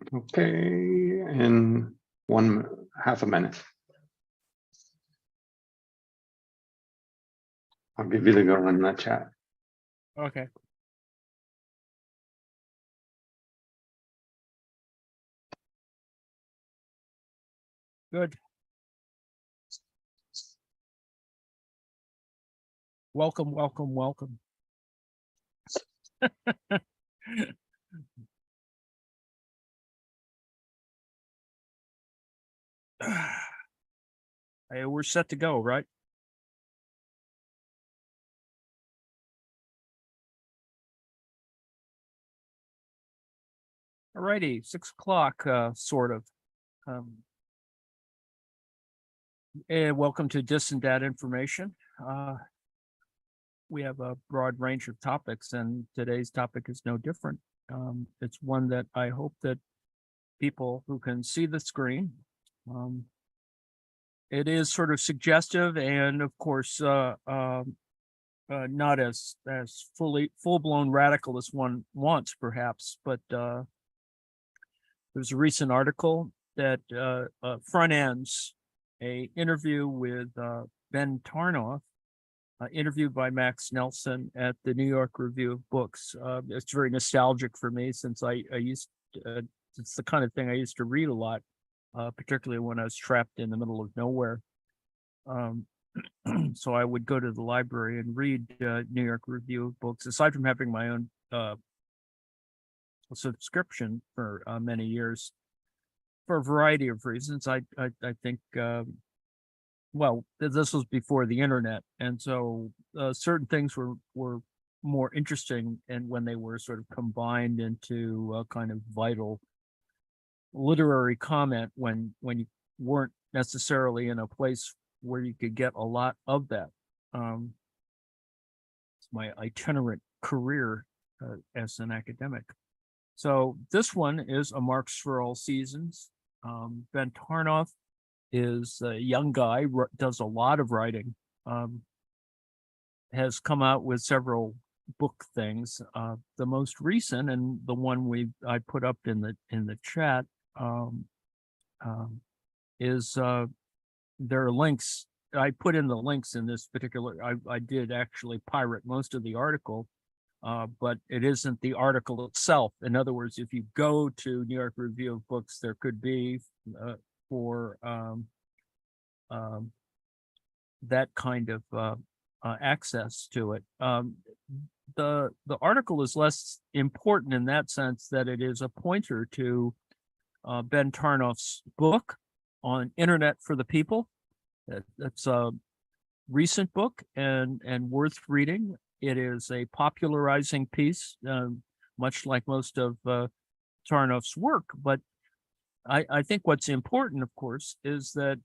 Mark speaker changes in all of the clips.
Speaker 1: Okay, in half a minute. I'll give you the go in the chat.
Speaker 2: Okay. Good. Welcome, welcome, welcome. Hey, we're set to go, right? All righty, 6 o'clock, sort of. And welcome to Dis and Datinformation. We have a broad range of topics, and today's topic is no different. It's one that I hope that people who can see the screen, it is sort of suggestive, and of course, not as full-blown radical as one wants, perhaps, but there's a recent article that front ends a interview with Ben Tarnoff, interviewed by Max Nelson at the New York Review of Books. It's very nostalgic for me since I used it's the kind of thing I used to read a lot, particularly when I was trapped in the middle of nowhere. So I would go to the library and read New York Review of Books, aside from having my own subscription for many years, for a variety of reasons. I think, well, this was before the internet, and so certain things were more interesting, and when they were sort of combined into a kind of vital literary comment, when you weren't necessarily in a place where you could get a lot of that. It's my itinerant career as an academic. So this one is A Marks for All Seasons. Ben Tarnoff is a young guy, does a lot of writing, has come out with several book things. The most recent, and the one I put up in the chat, is there are links. I put in the links in this particular. I did actually pirate most of the article, but it isn't the article itself. In other words, if you go to New York Review of Books, there could be for that kind of access to it. The article is less important in that sense that it is a pointer to Ben Tarnoff's book on Internet for the People. That's a recent book and worth reading. It is a popularizing piece, much like most of Tarnoff's work. But I think what's important, of course, is that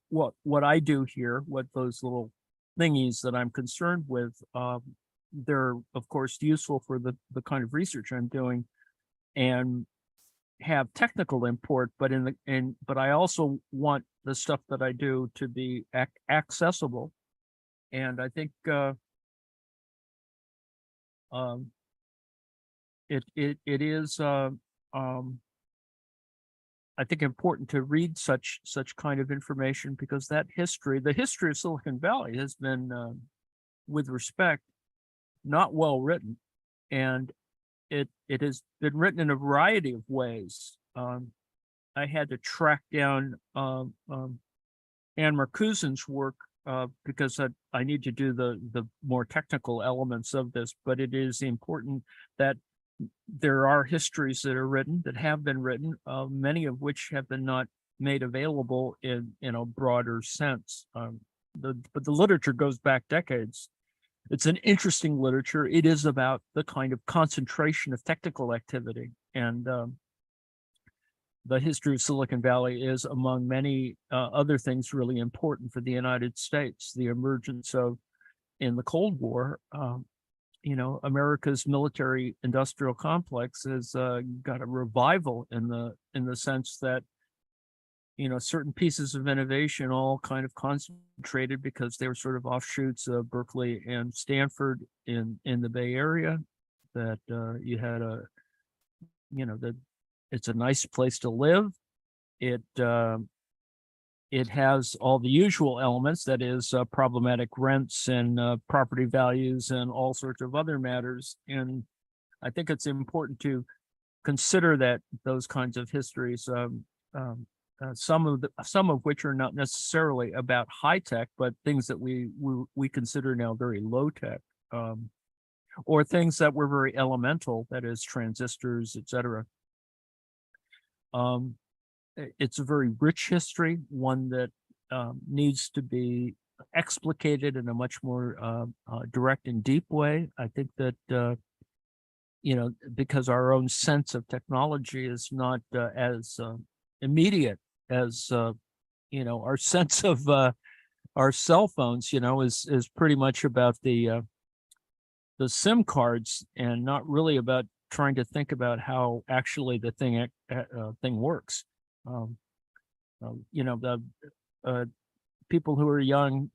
Speaker 2: what I do here, what those little thingies that I'm concerned with, they're of course useful for the kind of research I'm doing, and have technical import, but but I also want the stuff that I do to be accessible, and I think it is I think important to read such kind of information, because that the history of Silicon Valley has been, with respect, not well written, and it has been written in a variety of ways. I had to track down Anne Marcusen's work because I need to do the more technical elements of this, but it is important that there are histories that are written, that have been written, many of which have been not made available in a broader sense. But the literature goes back decades. It's an interesting literature. It is about the kind of concentration of technical activity, and the history of Silicon Valley is, among many other things, really important for the United States. The emergence of, in the Cold War, America's military industrial complex has got a revival in the sense that, certain pieces of innovation all kind of concentrated because they were sort of offshoots of Berkeley and Stanford in the Bay Area. That you had the It's a nice place to live. It has all the usual elements, that is, problematic rents and property values and all sorts of other matters. And I think it's important to consider that those kinds of histories, some of which are not necessarily about high tech, but things that we consider now very low tech, or things that were very elemental, that is, transistors, etc. It's a very rich history, one that needs to be explicated in a much more direct and deep way. I think that because our own sense of technology is not as immediate as our sense of our cell phones, is pretty much about the SIM cards, and not really about trying to think about how actually the thing works. The people who are young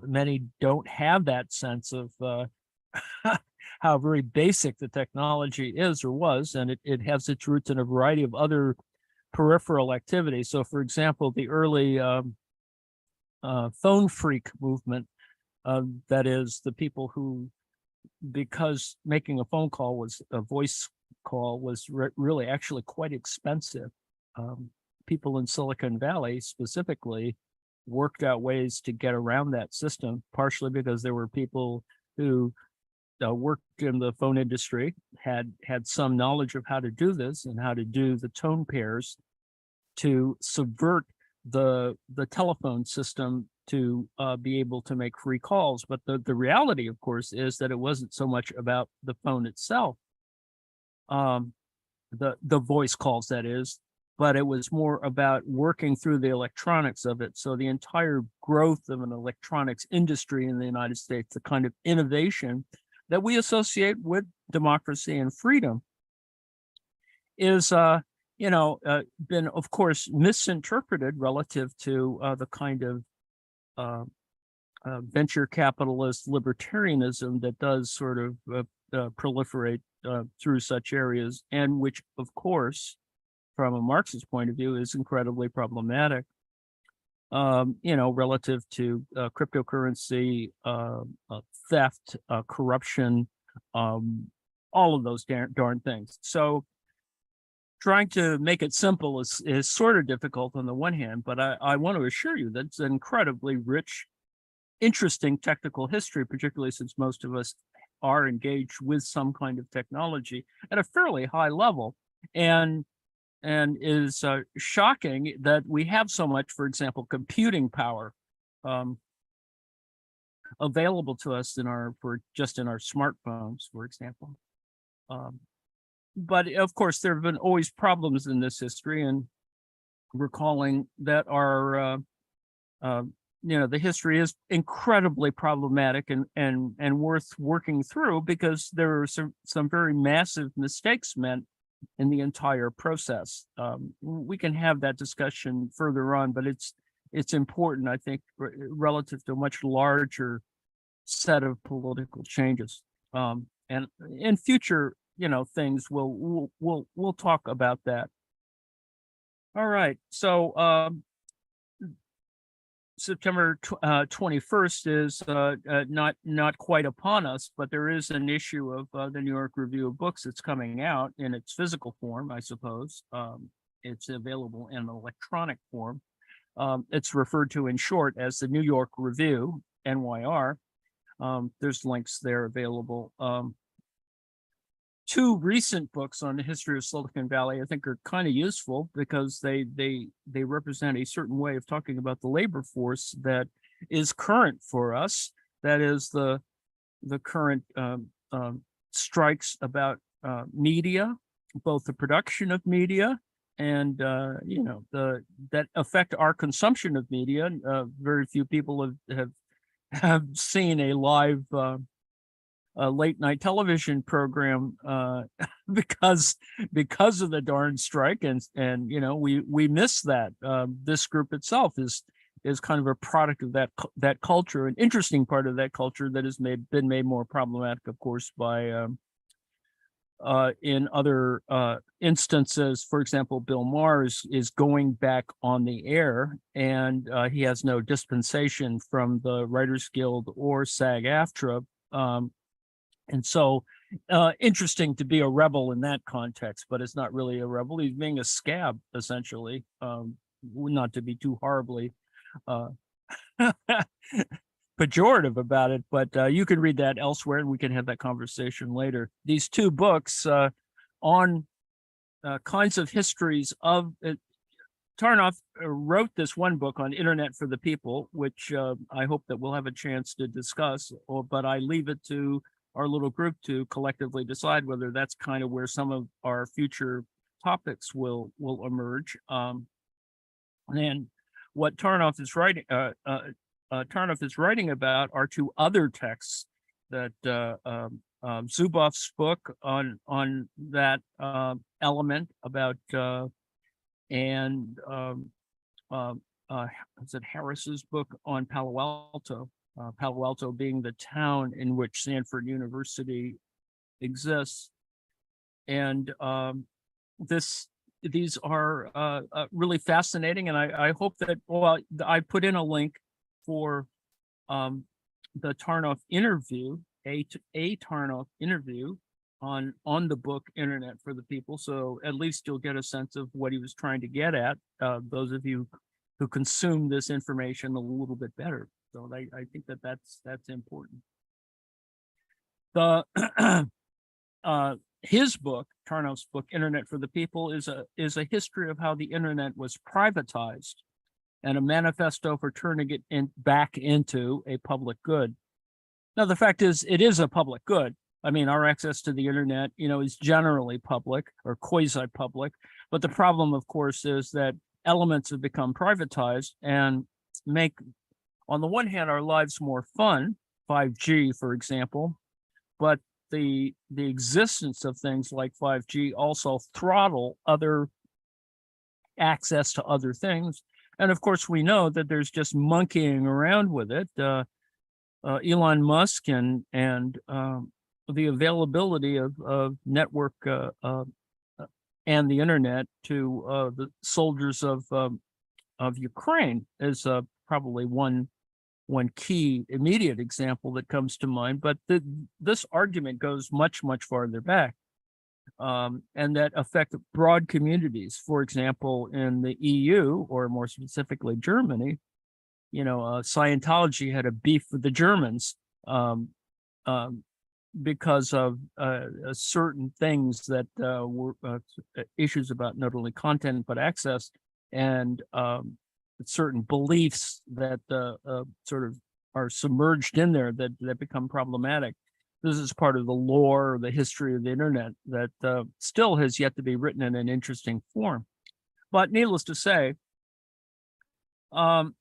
Speaker 2: many don't have that sense of how very basic the technology is or was, and it has its roots in a variety of other peripheral activities. So, for example, the early phone freak movement, that is, the people who, because making a phone call was a voice call was really actually quite expensive. People in Silicon Valley specifically worked out ways to get around that system, partially because there were people who worked in the phone industry, had some knowledge of how to do this and how to do the tone pairs to subvert the telephone system to be able to make free calls. But the reality, of course, is that it wasn't so much about the phone itself, the voice calls, that is, but it was more about working through the electronics of it. So the entire growth of an electronics industry in the United States, the kind of innovation that we associate with democracy and freedom, is been, of course, misinterpreted relative to the kind of venture capitalist libertarianism that does sort of proliferate through such areas, and which, of course, from a Marxist point of view, is incredibly problematic. Relative to cryptocurrency, theft, corruption, all of those darn things. So trying to make it simple is sort of difficult on the one hand, but I want to assure you that it's an incredibly rich, interesting technical history, particularly since most of us are engaged with some kind of technology at a fairly high level. And is shocking that we have so much, for example, computing power available to us in our smartphones, for example. But of course, there have been always problems in this history, and recalling that our the history is incredibly problematic and worth working through, because there are some very massive mistakes meant in the entire process. We can have that discussion further on, but it's important, I think, relative to a much larger set of political changes. And in future, things we'll talk about that. All right, so September 21st is not quite upon us, but there is an issue of the New York Review of Books that's coming out in its physical form, I suppose. It's available in electronic form. It's referred to in short as the New York Review, NYR. There's links there available. Two recent books on the history of Silicon Valley I think are kind of useful, because they represent a certain way of talking about the labor force that is current for us. That is the current strikes about media, both the production of media and that affect our consumption of media. Very few people have seen a live late night television program because of the darn strike, and we miss that. This group itself is kind of a product of that culture, an interesting part of that culture that has been made more problematic, of course, by in other instances. For example, Bill Maher is going back on the air, and he has no dispensation from the Writers Guild or SAG-AFTRA. And so interesting to be a rebel in that context, but it's not really a rebel. He's being a scab, essentially, not to be too horribly pejorative about it, but you can read that elsewhere and we can have that conversation later. These two books on kinds of histories of Tarnoff wrote this one book on Internet for the People, which I hope that we'll have a chance to discuss, but I leave it to our little group to collectively decide whether that's kind of where some of our future topics will emerge. And what Tarnoff is writing, Tarnoff is writing about are two other texts that Zuboff's book on that element about and is it Harris's book on Palo Alto? Palo Alto being the town in which Stanford University exists, and these are really fascinating, and I hope that, well, I put in a link for the Tarnoff interview, a Tarnoff interview on the book Internet for the People, so at least you'll get a sense of what he was trying to get at, those of you who consume this information a little bit better. So I think that's important. The his book, Tarnoff's book, Internet for the People, is a history of how the internet was privatized and a manifesto for turning it back into a public good. Now, the fact is, it is a public good. I mean, our access to the internet, is generally public or quasi-public. But the problem, of course, is that elements have become privatized and make, on the one hand, our lives more fun, 5G, for example, but the existence of things like 5G also throttle other access to other things. And of course, we know that there's just monkeying around with it. Elon Musk and the availability of network and the internet to the soldiers of Ukraine is probably one key immediate example that comes to mind. But this argument goes much farther back, and that affect broad communities. For example, in the EU, or more specifically Germany, Scientology had a beef with the Germans because of certain things that were issues about not only content but access, and certain beliefs that sort of are submerged in there that become problematic. This is part of the lore or the history of the internet that still has yet to be written in an interesting form. But needless to say, now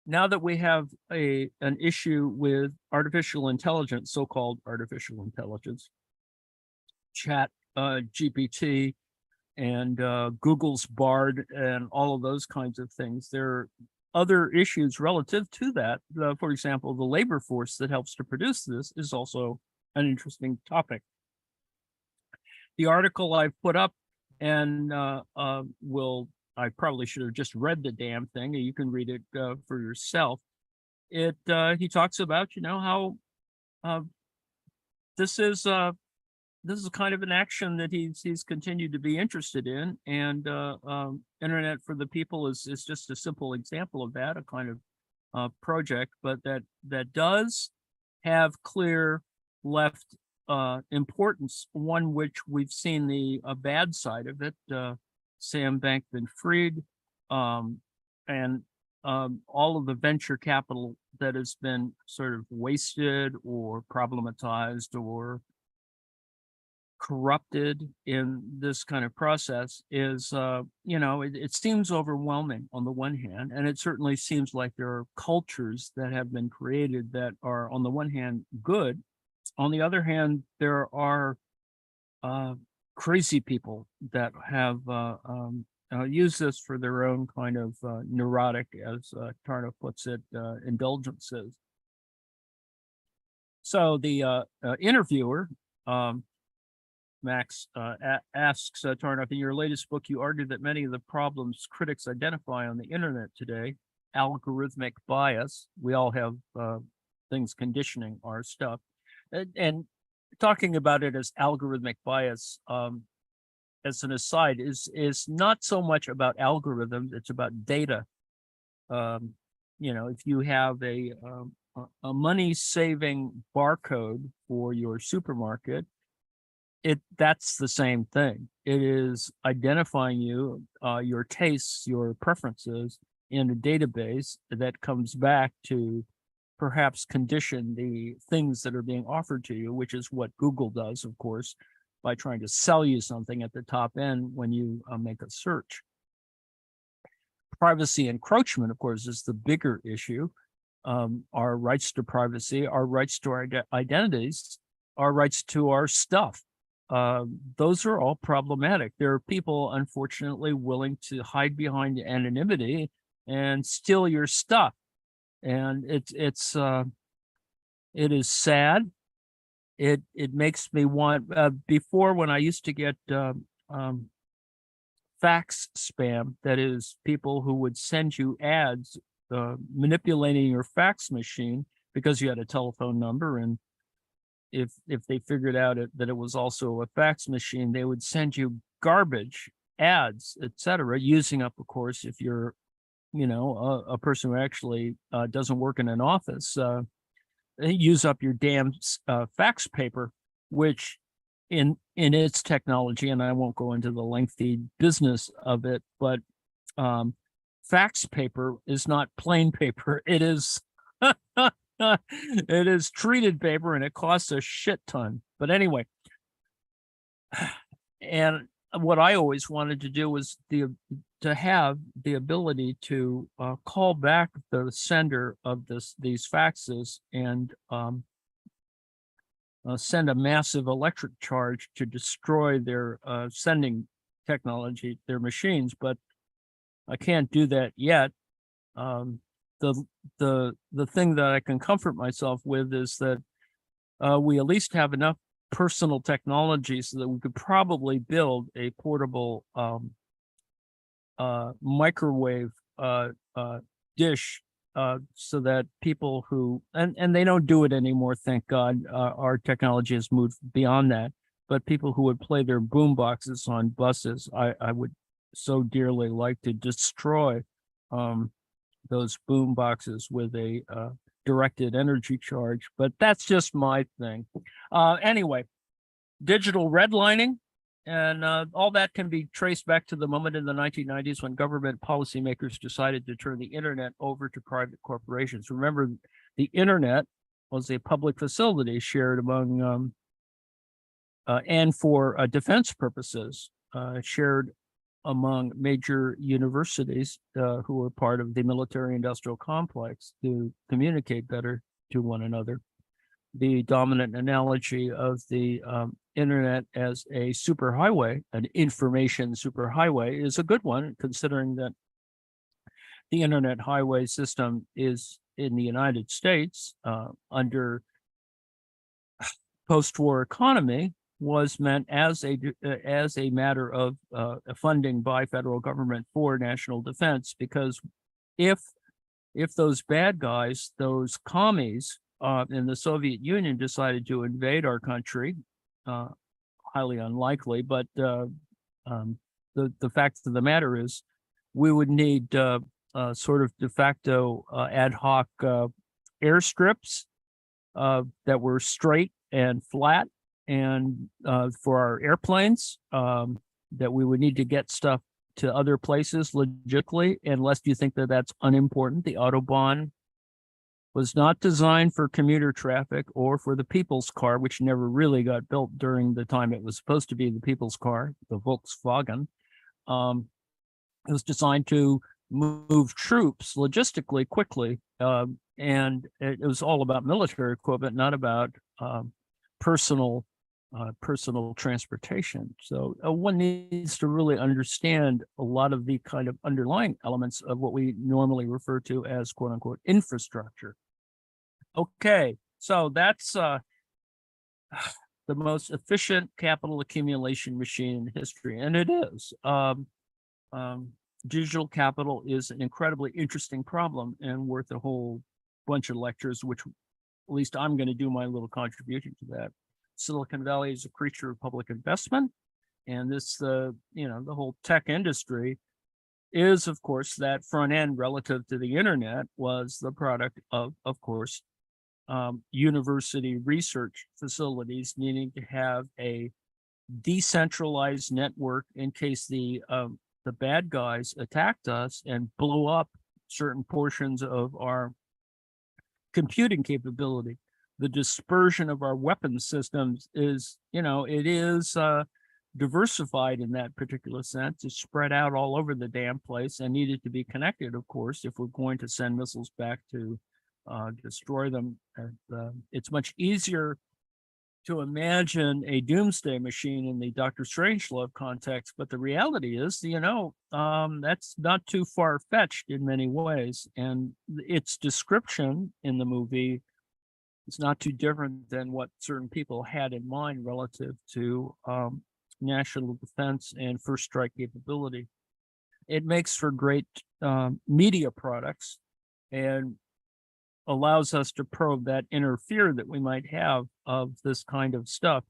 Speaker 2: that we have an issue with artificial intelligence, so-called artificial intelligence, Chat GPT, and Google's Bard, and all of those kinds of things, there are other issues relative to that. For example, the labor force that helps to produce this is also an interesting topic. The article I've put up, and I probably should have just read the damn thing. You can read it for yourself. He talks about, how this is kind of an action that he's continued to be interested in, and Internet for the People is just a simple example of that, a kind of project, but that does have clear left importance, one which we've seen the bad side of it. Sam Bankman-Fried, and all of the venture capital that has been sort of wasted or problematized or corrupted in this kind of process is, it seems overwhelming on the one hand, and it certainly seems like there are cultures that have been created that are, on the one hand, good. On the other hand, there are crazy people that have used this for their own kind of neurotic, as Tarnoff puts it, indulgences. So the interviewer Max asks, Tarnoff, in your latest book, you argued that many of the problems critics identify on the internet today, algorithmic bias, we all have things conditioning our stuff, and talking about it as algorithmic bias, as an aside, is not so much about algorithms, it's about data. If you have a money-saving barcode for your supermarket, that's the same thing. It is identifying you, your tastes, your preferences in a database that comes back to perhaps condition the things that are being offered to you, which is what Google does, of course, by trying to sell you something at the top end when you make a search. Privacy encroachment, of course, is the bigger issue. Our rights to privacy, our rights to our identities, our rights to our stuff. Those are all problematic. There are people, unfortunately, willing to hide behind anonymity and steal your stuff. And it is sad. It makes me want, before, when I used to get fax spam, that is people who would send you ads manipulating your fax machine because you had a telephone number, and if they figured out that it was also a fax machine, they would send you garbage ads, etc., using up, of course, if you're a person who actually doesn't work in an office, they use up your damn fax paper, which in its technology, and I won't go into the lengthy business of it, but fax paper is not plain paper. It is it is treated paper, and it costs a shit ton. But anyway, and what I always wanted to do was to have the ability to call back the sender of these faxes and send a massive electric charge to destroy their sending technology, their machines, but I can't do that yet. The thing that I can comfort myself with is that we at least have enough personal technology so that we could probably build a portable microwave dish so that people who, and they don't do it anymore, thank God, our technology has moved beyond that, but people who would play their boom boxes on buses, I would so dearly like to destroy those boom boxes with a directed energy charge, but that's just my thing. Anyway, digital redlining, and all that can be traced back to the moment in the 1990s when government policymakers decided to turn the internet over to private corporations. Remember, the internet was a public facility shared among and for defense purposes, shared among major universities who were part of the military-industrial complex to communicate better to one another. The dominant analogy of the internet as a superhighway, an information superhighway, is a good one, considering that the internet highway system is in the United States under post-war economy was meant as a matter of funding by federal government for national defense, because if those bad guys, those commies in the Soviet Union decided to invade our country, highly unlikely, but the fact of the matter is we would need sort of de facto ad hoc airstrips that were straight and flat, and for our airplanes, that we would need to get stuff to other places logically, unless you think that that's unimportant. The Autobahn was not designed for commuter traffic or for the people's car, which never really got built during the time it was supposed to be the people's car, the Volkswagen. It was designed to move troops logistically quickly, and it was all about military equipment, not about personal transportation. So one needs to really understand a lot of the kind of underlying elements of what we normally refer to as quote unquote infrastructure. Okay, so that's the the most efficient capital accumulation machine in history, and it is. Digital capital is an incredibly interesting problem and worth a whole bunch of lectures, which at least I'm going to do my little contribution to that. Silicon Valley is a creature of public investment, and this, the whole tech industry is, of course, that front end relative to the internet was the product of course, university research facilities needing to have a decentralized network in case the bad guys attacked us and blew up certain portions of our computing capability. The dispersion of our weapons systems is, it is diversified in that particular sense. It's spread out all over the damn place and needed to be connected, of course, if we're going to send missiles back to destroy them. And, it's much easier to imagine a doomsday machine in the Dr. Strangelove context, but the reality is, that's not too far-fetched in many ways. And its description in the movie is not too different than what certain people had in mind relative to national defense and first strike capability. It makes for great media products and allows us to probe that inner fear that we might have of this kind of stuff.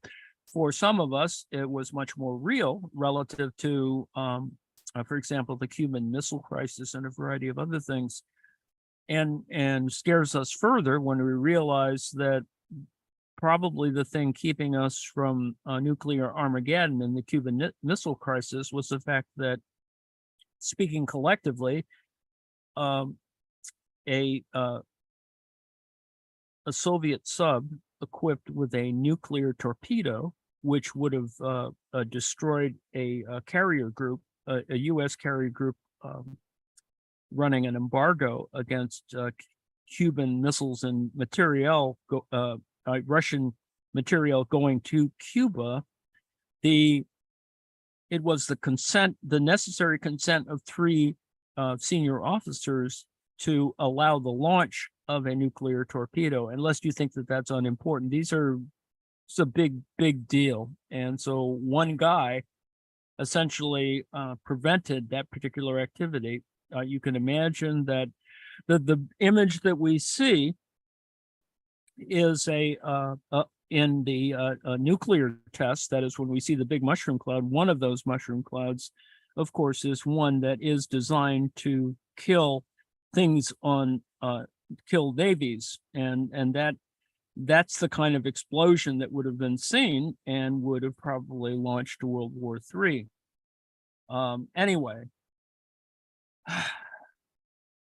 Speaker 2: For some of us, it was much more real relative to, for example, the Cuban Missile Crisis and a variety of other things, and scares us further when we realize that probably the thing keeping us from nuclear Armageddon in the Cuban Missile Crisis was the fact that, speaking collectively, a Soviet sub equipped with a nuclear torpedo, which would have destroyed a carrier group, a U.S. carrier group running an embargo against Cuban missiles and materiel, Russian material going to Cuba. It was the necessary consent of 3 senior officers to allow the launch of a nuclear torpedo, unless you think that that's unimportant. It's a big deal. And so one guy essentially prevented that particular activity. You can imagine that the image that we see is in the nuclear test. That is when we see the big mushroom cloud. One of those mushroom clouds, of course, is one that is designed to kill things on kill navies, and that's the kind of explosion that would have been seen and would have probably launched World War III. Anyway,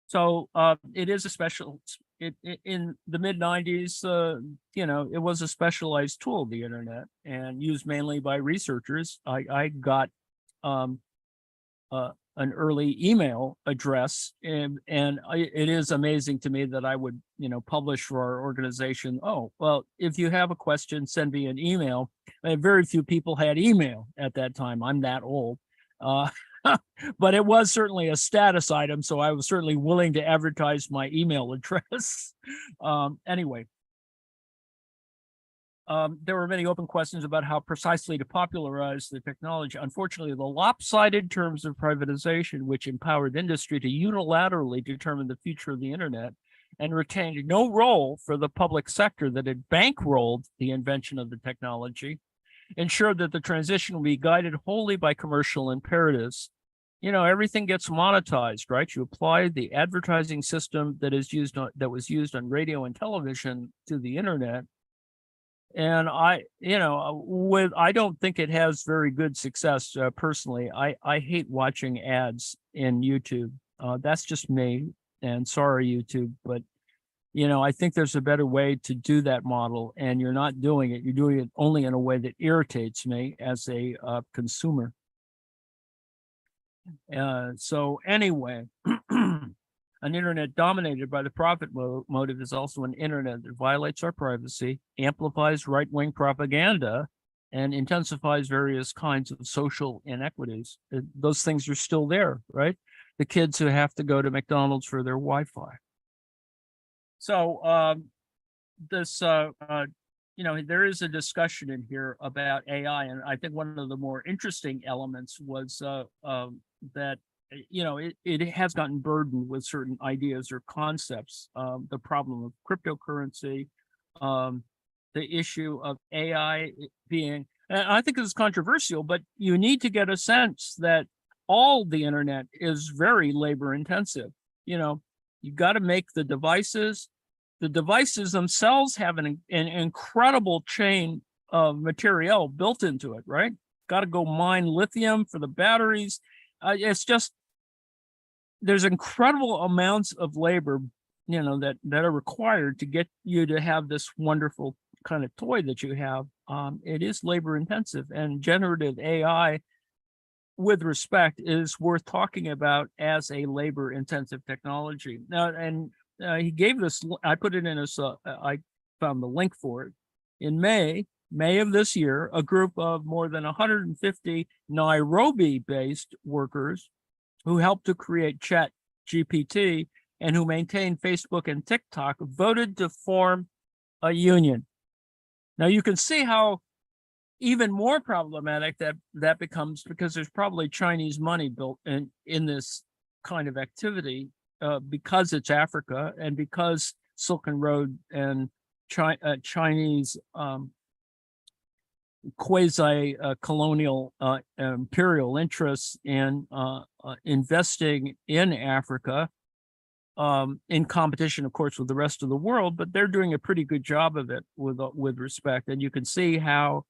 Speaker 2: so it is a special. In the mid-90s, it was a specialized tool, the internet, and used mainly by researchers. I got an early email address, and it is amazing to me that I would, publish for our organization. Oh, well, if you have a question, send me an email. And very few people had email at that time. I'm that old. But it was certainly a status item, so I was certainly willing to advertise my email address. Anyway, there were many open questions about how precisely to popularize the technology. Unfortunately, the lopsided terms of privatization, which empowered industry to unilaterally determine the future of the internet and retained no role for the public sector that had bankrolled the invention of the technology, ensured that the transition will be guided wholly by commercial imperatives. Everything gets monetized, right? You apply the advertising system that was used on radio and television to the internet. And I don't think it has very good success personally. I hate watching ads in YouTube. That's just me, and sorry, YouTube, but I think there's a better way to do that model, and you're not doing it. You're doing it only in a way that irritates me as a consumer. So anyway, an internet dominated by the profit motive is also an internet that violates our privacy, amplifies right-wing propaganda, and intensifies various kinds of social inequities. Those things are still there, right? The kids who have to go to McDonald's for their Wi-Fi. So this, there is a discussion in here about AI, and I think one of the more interesting elements was that it has gotten burdened with certain ideas or concepts. The problem of cryptocurrency, the issue of AI being, and I think this is controversial, but you need to get a sense that all the internet is very labor intensive. You got to make the devices. The devices themselves have an incredible chain of material built into it, right? Got to go mine lithium for the batteries. It's just, there's incredible amounts of labor, that are required to get you to have this wonderful kind of toy that you have. It is labor intensive, and generative AI, with respect, is worth talking about as a labor intensive technology. Now, and he gave this, I put it in as, I found the link for it. In May of this year, a group of more than 150 Nairobi-based workers who helped to create ChatGPT and who maintain Facebook and TikTok voted to form a union. Now you can see how even more problematic that becomes, because there's probably Chinese money built in this kind of activity, because it's Africa and because Silk Road and Chinese quasi-colonial imperial interests in investing in Africa, in competition, of course, with the rest of the world, but they're doing a pretty good job of it with respect. And you can see how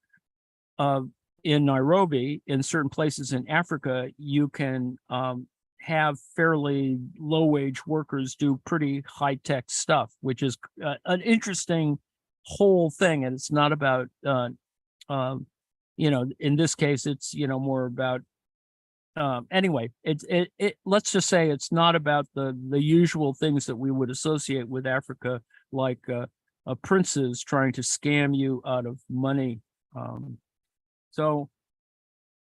Speaker 2: in Nairobi, in certain places in Africa, you can have fairly low-wage workers do pretty high-tech stuff, which is an interesting whole thing. And it's not about, in this case, it's, more about, anyway, let's just say it's not about the usual things that we would associate with Africa, like princes trying to scam you out of money. So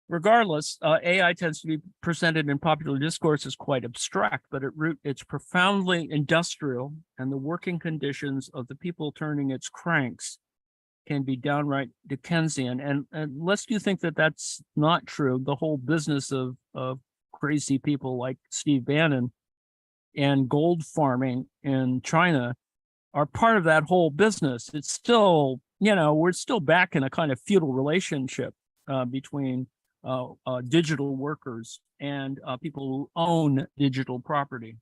Speaker 2: regardless, AI tends to be presented in popular discourse as quite abstract, but at root, it's profoundly industrial, and the working conditions of the people turning its cranks can be downright Dickensian. And unless you think that that's not true, the whole business of crazy people like Steve Bannon and gold farming in China are part of that whole business. It's still, we're still back in a kind of feudal relationship between digital workers and people who own digital property.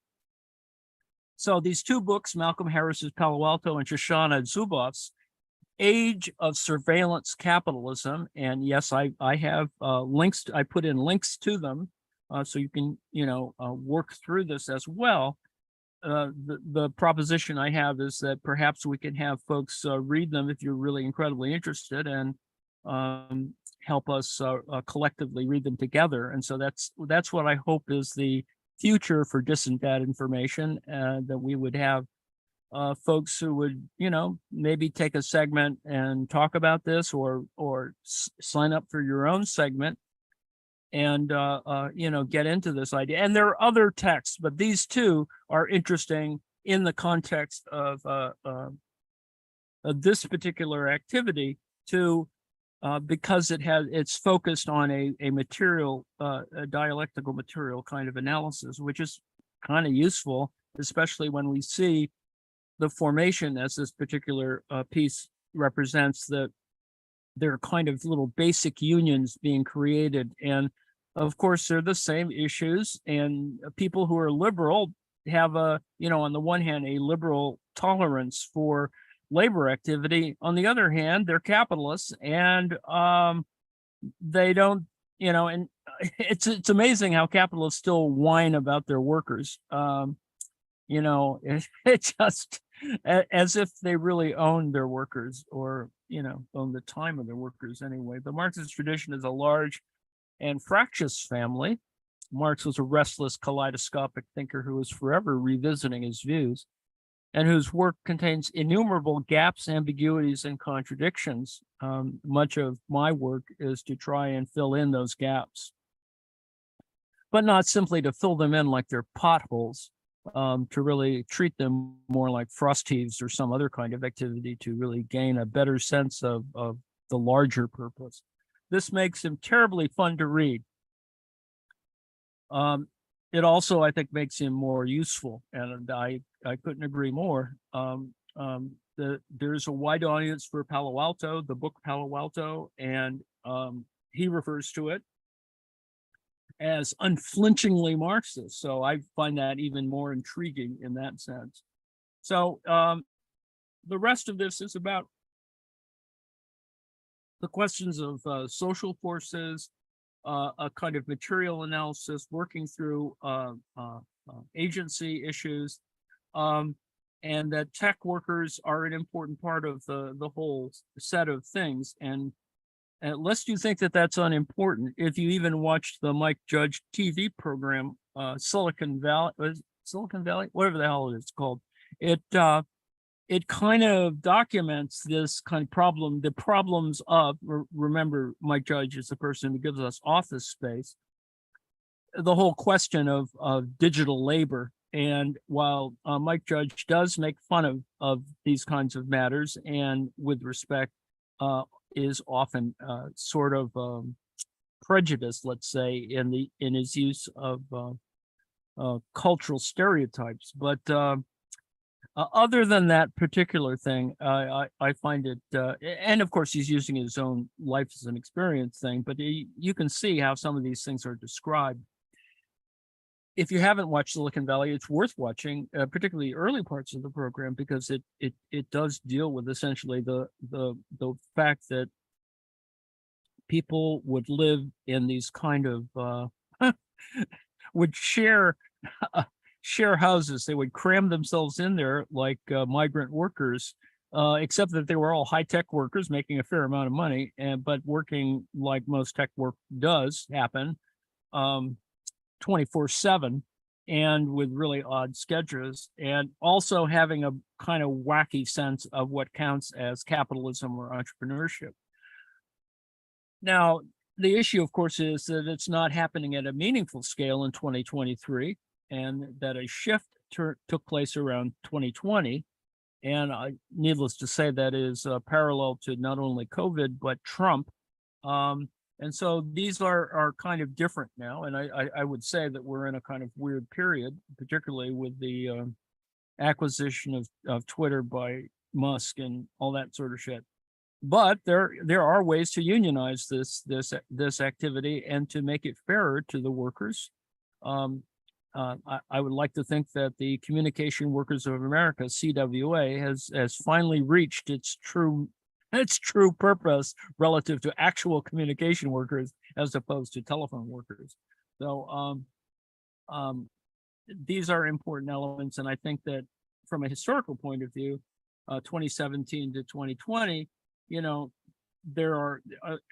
Speaker 2: So these two books, Malcolm Harris's Palo Alto and Shoshana Zuboff's Age of Surveillance Capitalism, and yes, I have links. I put in links to them so you can work through this as well. The proposition I have is that perhaps we can have folks read them if you're really incredibly interested, and help us collectively read them together. And so that's what I hope is the future for Dis and Datinformation, that we would have folks who would, maybe take a segment and talk about this, or sign up for your own segment and, get into this idea. And there are other texts, but these two are interesting in the context of this particular activity because it's focused on a material, a dialectical material kind of analysis, which is kind of useful, especially when we see the formation, as this particular piece represents, that there are kind of little basic unions being created. And of course, they're the same issues, and people who are liberal have on the one hand, a liberal tolerance for labor activity. On the other hand, they're capitalists, and they don't, and it's amazing how capitalists still whine about their workers. It just as if they really own their workers, or own the time of their workers anyway. The Marxist tradition is a large and fractious family. Marx was a restless, kaleidoscopic thinker who was forever revisiting his views, and whose work contains innumerable gaps, ambiguities, and contradictions. Much of my work is to try and fill in those gaps, but not simply to fill them in like they're potholes. to really treat them more like frost heaves or some other kind of activity to really gain a better sense of the larger purpose. This makes him terribly fun to read. It also, I think, makes him more useful, and I couldn't agree more. There's a wide audience for Palo Alto, the book Palo Alto, and he refers to it as unflinchingly Marxist. So I find that even more intriguing in that sense. So the rest of this is about the questions of social forces, a kind of material analysis, working through agency issues, and that tech workers are an important part of the whole set of things. And lest you think that that's unimportant, if you even watched the Mike Judge TV program, Silicon Valley, whatever the hell it's called, it kind of documents this kind of problem, the problems of, remember, Mike Judge is the person who gives us office space, the whole question of digital labor. And while Mike Judge does make fun of these kinds of matters, and with respect, is often sort of prejudiced, let's say, in his use of cultural stereotypes. But other than that particular thing, I find it, and of course he's using his own life as an experience thing, but you can see how some of these things are described. If you haven't watched Silicon Valley, it's worth watching, particularly early parts of the program, because it does deal with essentially the fact that people would live in these kind of would share houses. They would cram themselves in there like migrant workers, except that they were all high-tech workers making a fair amount of money, but working like most tech work does happen, 24/7, and with really odd schedules, and also having a kind of wacky sense of what counts as capitalism or entrepreneurship. Now, the issue, of course, is that it's not happening at a meaningful scale in 2023, and that a shift took place around 2020. And needless to say, that is parallel to not only COVID, but Trump. And so these are kind of different now. And I would say that we're in a kind of weird period, particularly with the acquisition of Twitter by Musk and all that sort of shit. But there are ways to unionize this activity and to make it fairer to the workers. I would like to think that the Communication Workers of America, CWA, has finally reached its true purpose relative to actual communication workers as opposed to telephone workers. So these are important elements, and I think that from a historical point of view, 2017 to 2020, there are,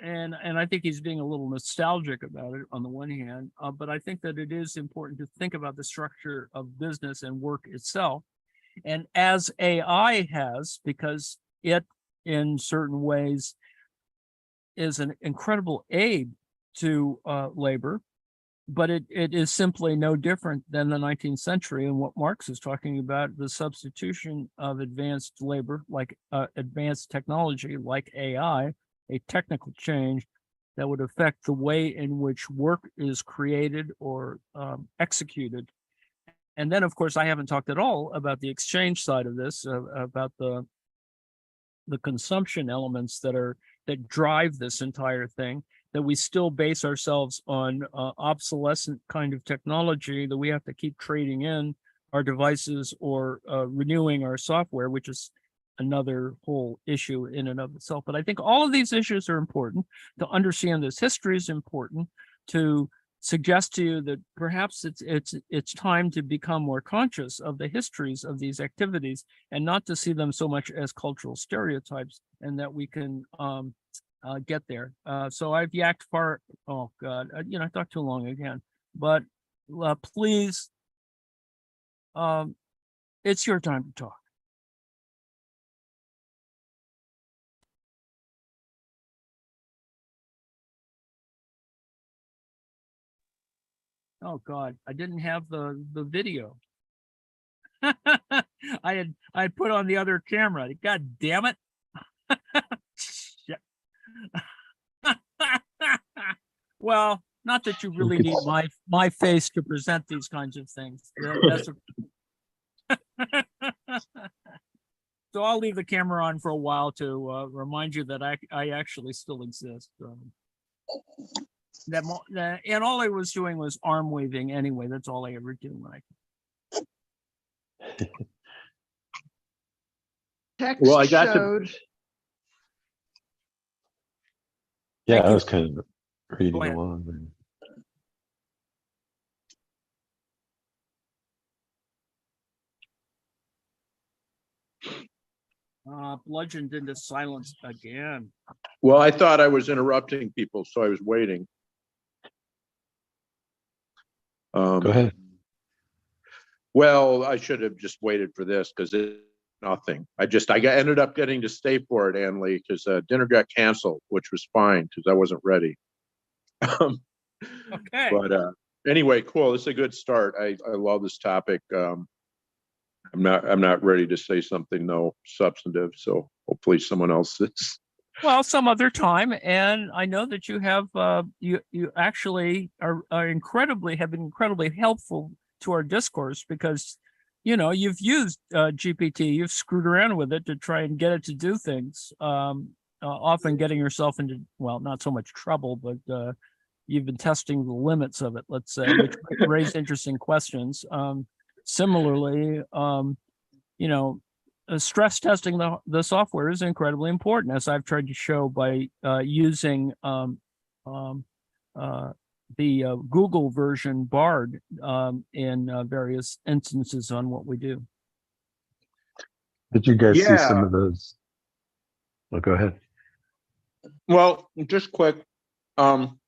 Speaker 2: and I think he's being a little nostalgic about it on the one hand, but I think that it is important to think about the structure of business and work itself. And as AI has, because it in certain ways is an incredible aid to labor, but it is simply no different than the 19th century and what Marx is talking about, the substitution of advanced labor, like advanced technology, like AI, a technical change that would affect the way in which work is created or executed. And then, of course, I haven't talked at all about the exchange side of this, about the consumption elements that drive this entire thing, that we still base ourselves on obsolescent kind of technology, that we have to keep trading in our devices or renewing our software, which is another whole issue in and of itself. But I think all of these issues are important. To understand this history is important, to suggest to you that perhaps it's time to become more conscious of the histories of these activities and not to see them so much as cultural stereotypes, and that we can get there. So I've yacked far. Oh God, I talked too long again. But please, it's your time to talk. Oh God, I didn't have the video. I had put on the other camera. God damn it. Shit. Well, not that you really need my face to present these kinds of things. So I'll leave the camera on for a while to remind you that I actually still exist. And all I was doing was arm waving anyway. That's all I ever do when I.
Speaker 3: Text
Speaker 4: Well, I got to-
Speaker 3: showed.
Speaker 4: Yeah,
Speaker 2: Thank
Speaker 4: I
Speaker 2: you.
Speaker 4: was kind of reading
Speaker 2: Go ahead.
Speaker 4: along there.
Speaker 2: Bludgeoned into silence again.
Speaker 4: Well, I thought I was interrupting people, so I was waiting.
Speaker 1: Go
Speaker 4: ahead. Well, I should have just waited for this because it's nothing. Ended up getting to stay for it, Ann Lee, because dinner got canceled, which was fine because I wasn't ready.
Speaker 2: Okay.
Speaker 4: But anyway, cool. This is a good start. I love this topic. I'm not ready to say something substantive, so hopefully someone else is.
Speaker 2: Well, some other time, and I know that you have you actually are have been incredibly helpful to our discourse because you've used GPT, you've screwed around with it to try and get it to do things, often getting yourself into, well, not so much trouble, but you've been testing the limits of it, let's say, which raised interesting questions. Similarly, stress testing the software is incredibly important, as I've tried to show by using the Google version Bard in various instances on what we do.
Speaker 4: Did you guys see Yeah. some of those? Well, go ahead. Well, just quick. I'm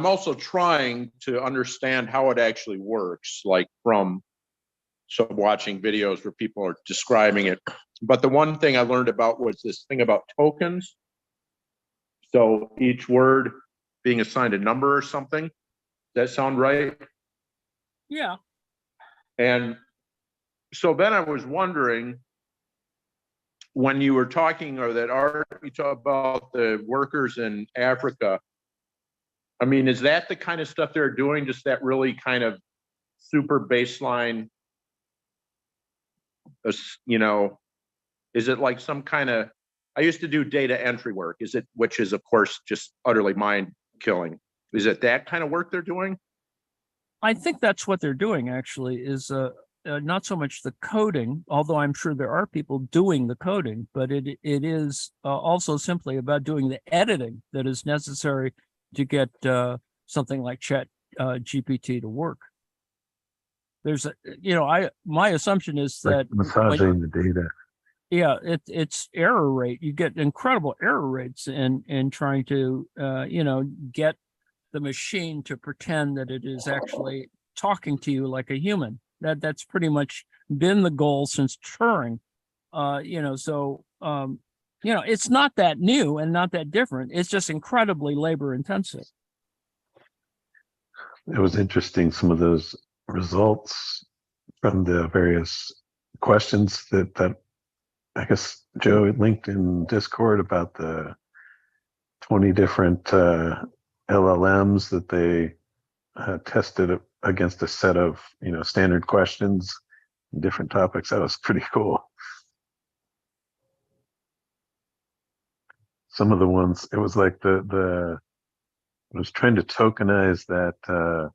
Speaker 4: also trying to understand how it actually works, like from watching videos where people are describing it. But the one thing I learned about was this thing about tokens. So each word being assigned a number or something. Does that sound right?
Speaker 2: Yeah.
Speaker 4: And so then I was wondering, when you were talking, or that article you talk about the workers in Africa, I mean, is that the kind of stuff they're doing? Just that really kind of super baseline, is it like some kind of, I used to do data entry work, which is of course just utterly mind killing. Is it that kind of work they're doing?
Speaker 2: I think that's what they're doing, actually, is not so much the coding, although I'm sure there are people doing the coding, but it is also simply about doing the editing that is necessary to get something like Chat GPT to work. There's my assumption is that
Speaker 4: massaging the data.
Speaker 2: Yeah, it's error rate. You get incredible error rates in trying to get the machine to pretend that it is actually talking to you like a human. That's pretty much been the goal since Turing. It's not that new and not that different. It's just incredibly labor intensive.
Speaker 4: It was interesting, some of those results from the various questions that I guess Joe had linked in Discord about the 20 different LLMs that they tested against a set of standard questions, different topics. That was pretty cool. Some of the ones, it was like I was trying to tokenize that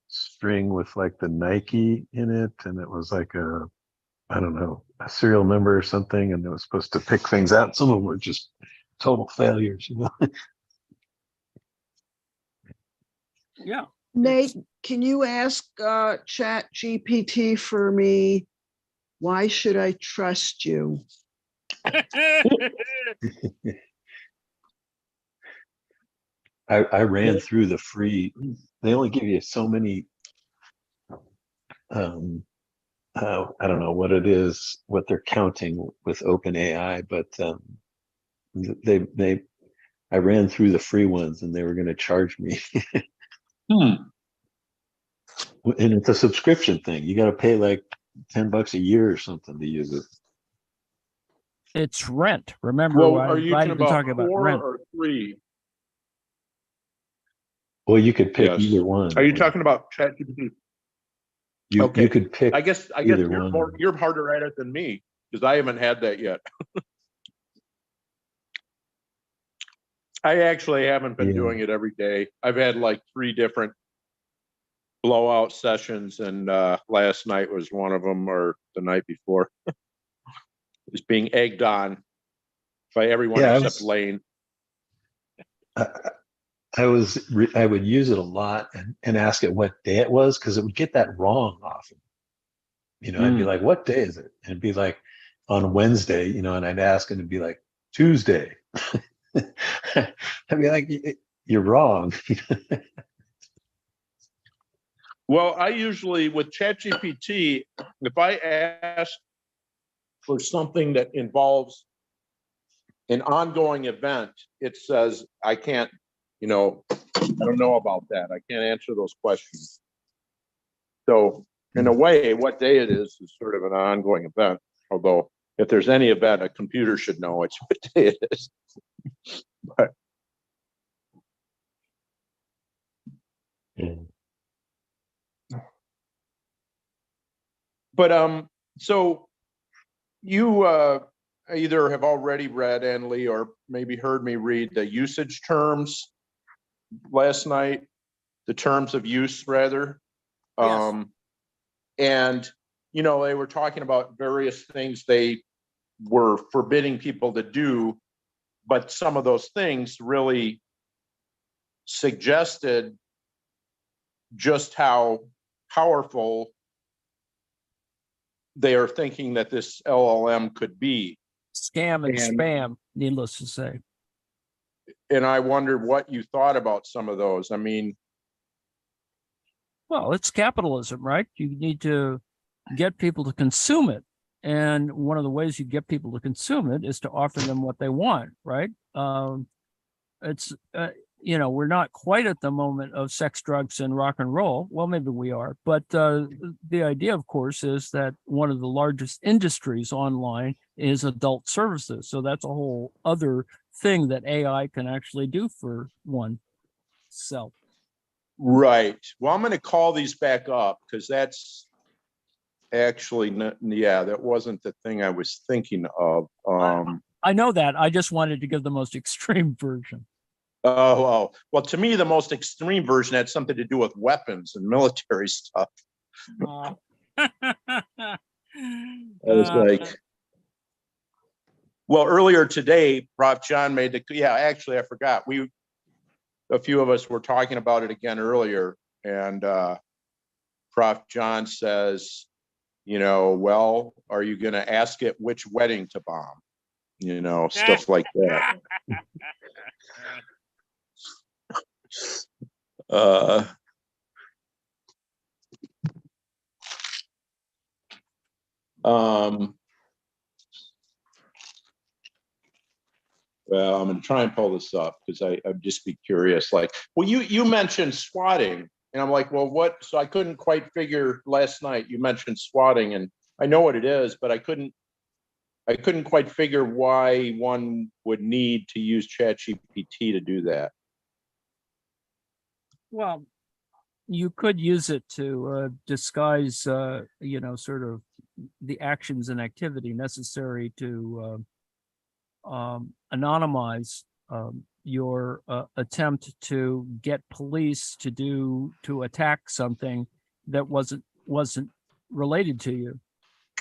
Speaker 4: string with like the Nike in it, and it was like a serial number or something, and it was supposed to pick things out. Some of them were just total failures,
Speaker 2: Yeah.
Speaker 3: Nate, can you ask Chat GPT for me? Why should I trust you?
Speaker 4: I ran through the free. They only give you so many. I don't know what it is, what they're counting with OpenAI, but I ran through the free ones and they were going to charge me. And it's a subscription thing. You got to pay like $10 a year or something to use it.
Speaker 2: It's rent. Remember,
Speaker 5: Well,
Speaker 2: I've
Speaker 5: are you talking
Speaker 2: been
Speaker 5: about
Speaker 2: talking about
Speaker 5: 4
Speaker 2: rent.
Speaker 5: or 3?
Speaker 4: Well, you could pick
Speaker 5: Yes.
Speaker 4: either one.
Speaker 5: Are you talking about ChatGPT?
Speaker 4: You
Speaker 5: Okay.
Speaker 4: you could pick
Speaker 5: I guess
Speaker 4: either
Speaker 5: you're
Speaker 4: one.
Speaker 5: you're harder at it than me because I haven't had that yet. I actually haven't been
Speaker 4: Yeah.
Speaker 5: doing it every day. I've had like 3 different blowout sessions, and last night was one of them, or the night before. It's being egged on by everyone
Speaker 4: Yeah,
Speaker 5: except Lane.
Speaker 4: I would use it a lot and ask it what day it was, because it would get that wrong often. I'd be like, what day is it? And it'd be like on Wednesday, and I'd ask and it'd be like Tuesday. I'd be like, you're wrong.
Speaker 5: Well, I usually, with ChatGPT, if I ask for something that involves an ongoing event, it says, I can't, I don't know about that. I can't answer those questions. So in a way, what day it is sort of an ongoing event. Although if there's any event, a computer should know it's what day it is. But so you either have already read, Annalee, or maybe heard me read the usage terms last night, the terms of use rather.
Speaker 3: Yes.
Speaker 5: And they were talking about various things they were forbidding people to do, but some of those things really suggested just how powerful they are thinking that this LLM could be.
Speaker 2: Scam and spam, needless to say.
Speaker 5: And I wondered what you thought about some of those. I mean,
Speaker 2: Well, it's capitalism, right? You need to get people to consume it. And one of the ways you get people to consume it is to offer them what they want, right? It's, we're not quite at the moment of sex, drugs, and rock and roll. Well, maybe we are. But the idea, of course, is that one of the largest industries online is adult services. So that's a whole other thing that AI can actually do for oneself.
Speaker 5: right. Well, I'm going to call these back up because that's actually not, that wasn't the thing I was thinking of.
Speaker 2: I know that. I just wanted to give the most extreme version.
Speaker 5: Oh, well, to me, the most extreme version had something to do with weapons and military stuff. I was like, well, earlier today, Prof. John made actually, I forgot. A few of us were talking about it again earlier, and Prof. John says, well, are you going to ask it which wedding to bomb? Stuff like that. Well, I'm going to try and pull this up because I'd just be curious. Like, well, you mentioned swatting, and I'm like, well, what? So I couldn't quite figure last night. You mentioned swatting, and I know what it is, but I couldn't quite figure why one would need to use ChatGPT to do that.
Speaker 2: Well, you could use it to disguise, sort of the actions and activity necessary to anonymize your attempt to get police to attack something that wasn't related to you.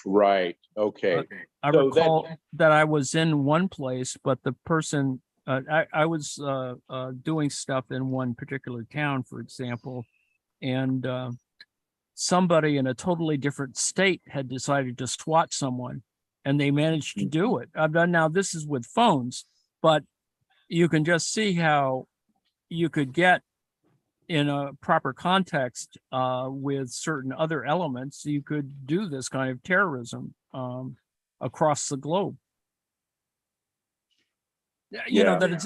Speaker 5: Right. Okay.
Speaker 2: I
Speaker 5: So
Speaker 2: recall that I was in one place, but the person I was doing stuff in one particular town, for example, and somebody in a totally different state had decided to SWAT someone, and they managed to do it. Now this is with phones, but you can just see how you could get in a proper context with certain other elements, you could do this kind of terrorism across the globe.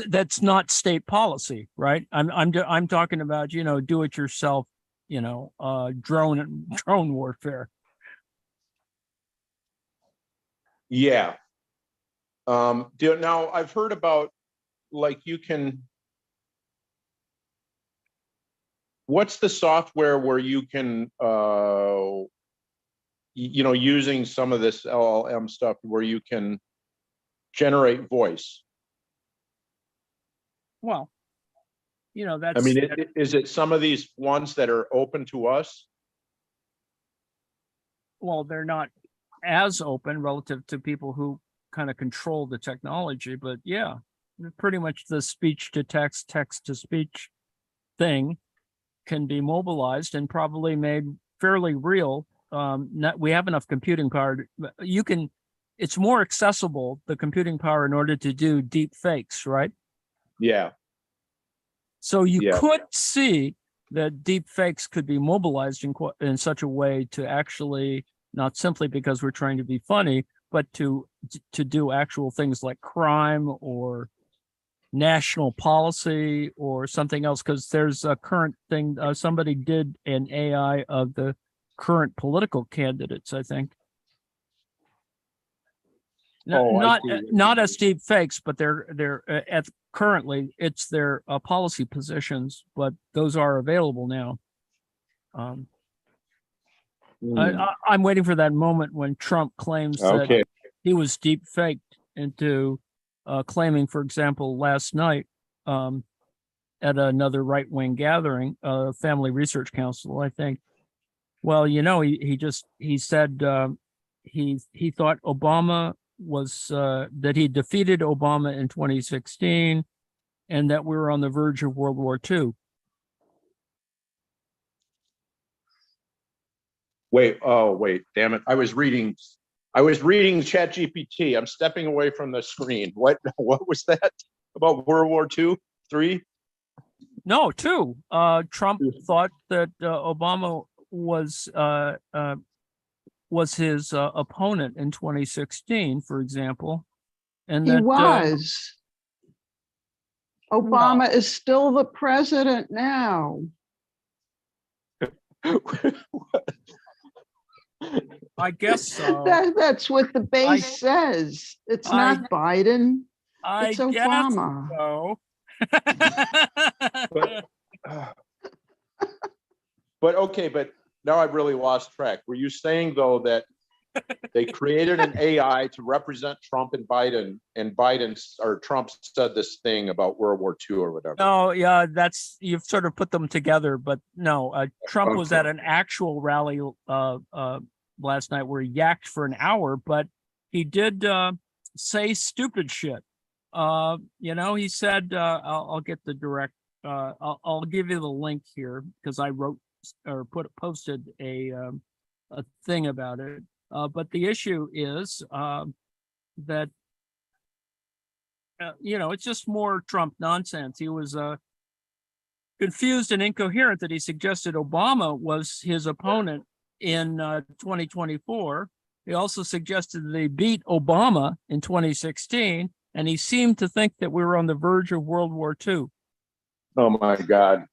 Speaker 2: That's not state policy, right? I'm talking about, do it yourself drone warfare.
Speaker 5: Yeah. Now I've heard about, like, you can, what's the software where you can, using some of this LLM stuff where you can generate voice?
Speaker 2: Well, that's.
Speaker 5: I mean, is it some of these ones that are open to us?
Speaker 2: Well, they're not as open relative to people who kind of control the technology, but yeah, pretty much the speech to text, text to speech thing can be mobilized and probably made fairly real. We have enough computing power. It's more accessible, the computing power, in order to do deep fakes, right?
Speaker 5: Yeah.
Speaker 2: So you could see that deep fakes could be mobilized in such a way to actually, not simply because we're trying to be funny, but to do actual things like crime or national policy or something else. Because there's a current thing, somebody did an AI of the current political candidates, I think. Not as deep fakes, but they're currently it's their policy positions, but those are available now. I'm waiting for that moment when Trump claims that he was deep faked into claiming, for example, last night at another right-wing gathering, Family Research Council, I think. Well, he said he thought Obama was that he defeated Obama in 2016 and that we were on the verge of World War II.
Speaker 5: Wait, damn it. I was reading ChatGPT. I'm stepping away from the screen. What was that about World War II? 3?
Speaker 2: No, 2. Trump thought that Obama was his opponent in 2016, for example. And
Speaker 3: He
Speaker 2: that
Speaker 3: was. Obama is still the president now.
Speaker 2: I guess so.
Speaker 3: That's what the base says. It's not Biden. It's Obama.
Speaker 2: So.
Speaker 5: But now I've really lost track. Were you saying, though, that they created an AI to represent Trump and Biden, and Trump said this thing about World War II or whatever?
Speaker 2: No, yeah, you've sort of put them together, but no, Trump was at an actual rally last night where he yacked for an hour, but he did say stupid shit. He said, I'll get the direct, I'll give you the link here because I wrote or posted a thing about it. But the issue is that, it's just more Trump nonsense. He was confused and incoherent that he suggested Obama was his opponent in 2024. He also suggested that they beat Obama in 2016, and he seemed to think that we were on the verge of World War II.
Speaker 5: Oh my God.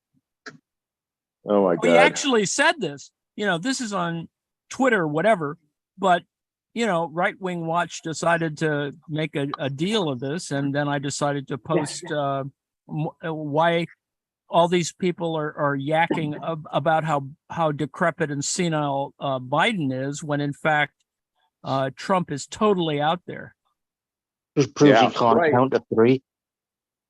Speaker 2: He actually said this. This is on Twitter or whatever, but Right Wing Watch decided to make a deal of this, and then I decided to post why all these people are yakking about how decrepit and senile Biden is, when in fact Trump is totally out there.
Speaker 6: Just proves he can't count to 3.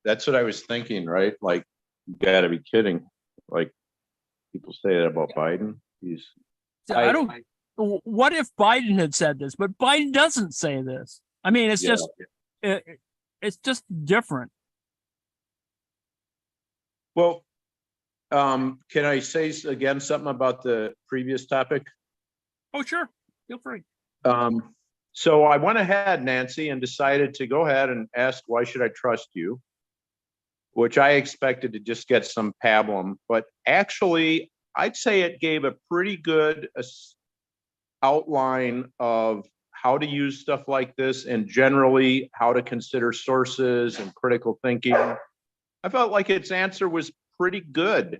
Speaker 5: That's what I was thinking, right? Like, you gotta be kidding. Like, people say that about Biden.
Speaker 2: What if Biden had said this? But Biden doesn't say this. I mean, it's just different.
Speaker 5: Well, can I say again something about the previous topic?
Speaker 2: Oh, sure. Feel free.
Speaker 5: So I went ahead, Nancy, and decided to go ahead and ask, why should I trust you? Which I expected to just get some pablum, but actually, I'd say it gave a pretty good outline of how to use stuff like this, and generally how to consider sources and critical thinking. I felt like its answer was pretty good.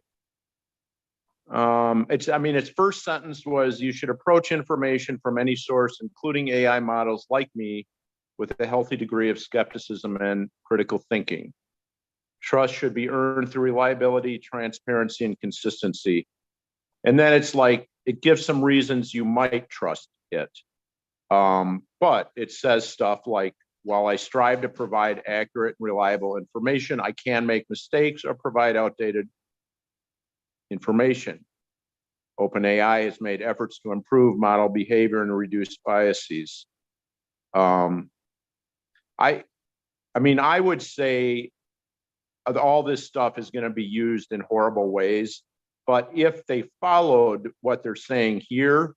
Speaker 5: Its first sentence was, you should approach information from any source, including AI models like me, with a healthy degree of skepticism and critical thinking. Trust should be earned through reliability, transparency, and consistency. And then it's like, it gives some reasons you might trust it. But it says stuff like, while I strive to provide accurate and reliable information, I can make mistakes or provide outdated information. OpenAI has made efforts to improve model behavior and reduce biases. I would say all this stuff is going to be used in horrible ways, but if they followed what they're saying here,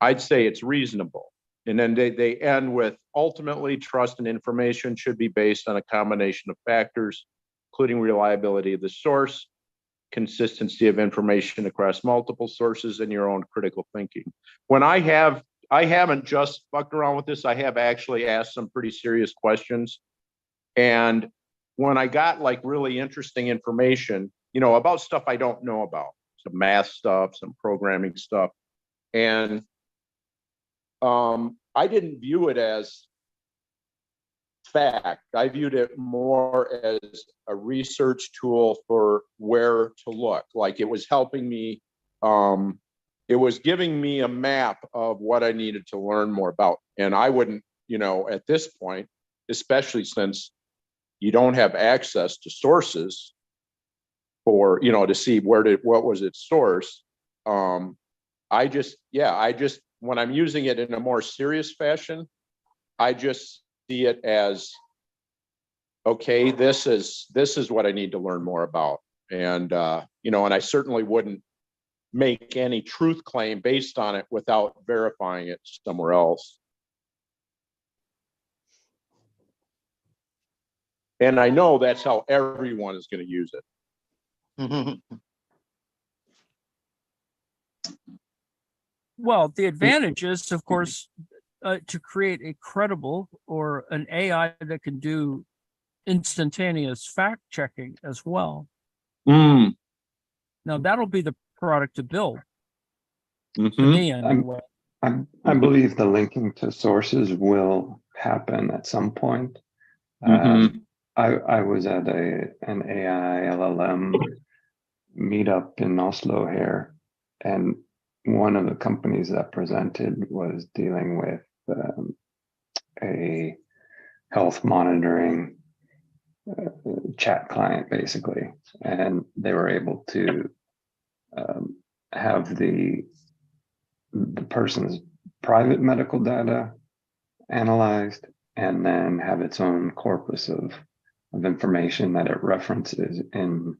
Speaker 5: I'd say it's reasonable. And then they end with, ultimately, trust and information should be based on a combination of factors, including reliability of the source, consistency of information across multiple sources, and your own critical thinking. When I haven't just fucked around with this, I have actually asked some pretty serious questions. And when I got like really interesting information, about stuff I don't know about, some math stuff, some programming stuff, and I didn't view it as fact. I viewed it more as a research tool for where to look. Like, it was helping me, it was giving me a map of what I needed to learn more about. And I wouldn't, at this point, especially since you don't have access to sources for, to see what was its source. I just, when I'm using it in a more serious fashion, I just see it as, okay, this is what I need to learn more about. And, and I certainly wouldn't make any truth claim based on it without verifying it somewhere else. And I know that's how everyone is going to use it.
Speaker 2: Well, the advantage is, of course, to create a credible or an AI that can do instantaneous fact checking as well. Now, that'll be the product to build. To me, anyway.
Speaker 1: I believe the linking to sources will happen at some point. I was at an AI LLM meetup in Oslo here, and one of the companies that presented was dealing with a health monitoring chat client, basically, and they were able to have the person's private medical data analyzed, and then have its own corpus of information that it references in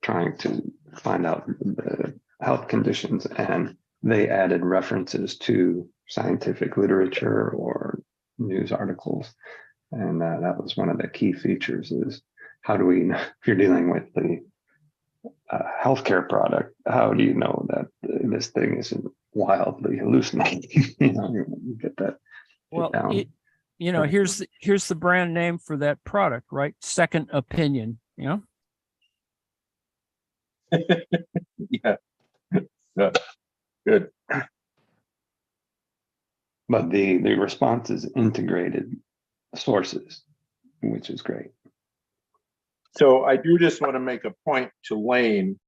Speaker 1: trying to find out the health conditions. And they added references to scientific literature or news articles. And that was one of the key features, is how do we know, if you're dealing with the healthcare product, how do you know that this thing isn't wildly hallucinating? You get that.
Speaker 2: Well, here's the brand name for that product, right? Second opinion,
Speaker 5: Yeah. Good.
Speaker 1: But the response is integrated sources, which is great.
Speaker 5: So I do just want to make a point to Lane.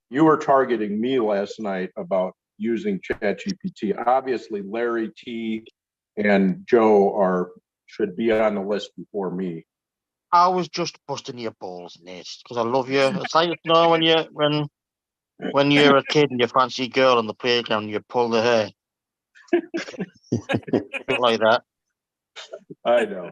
Speaker 5: You were targeting me last night about using ChatGPT. Obviously, Larry T and Joe should be on the list before me.
Speaker 6: I was just busting your balls, Nate, because I love you. It's like, when you're a kid and you fancy a girl on the playground and you pull the hair. Like that.
Speaker 5: I know.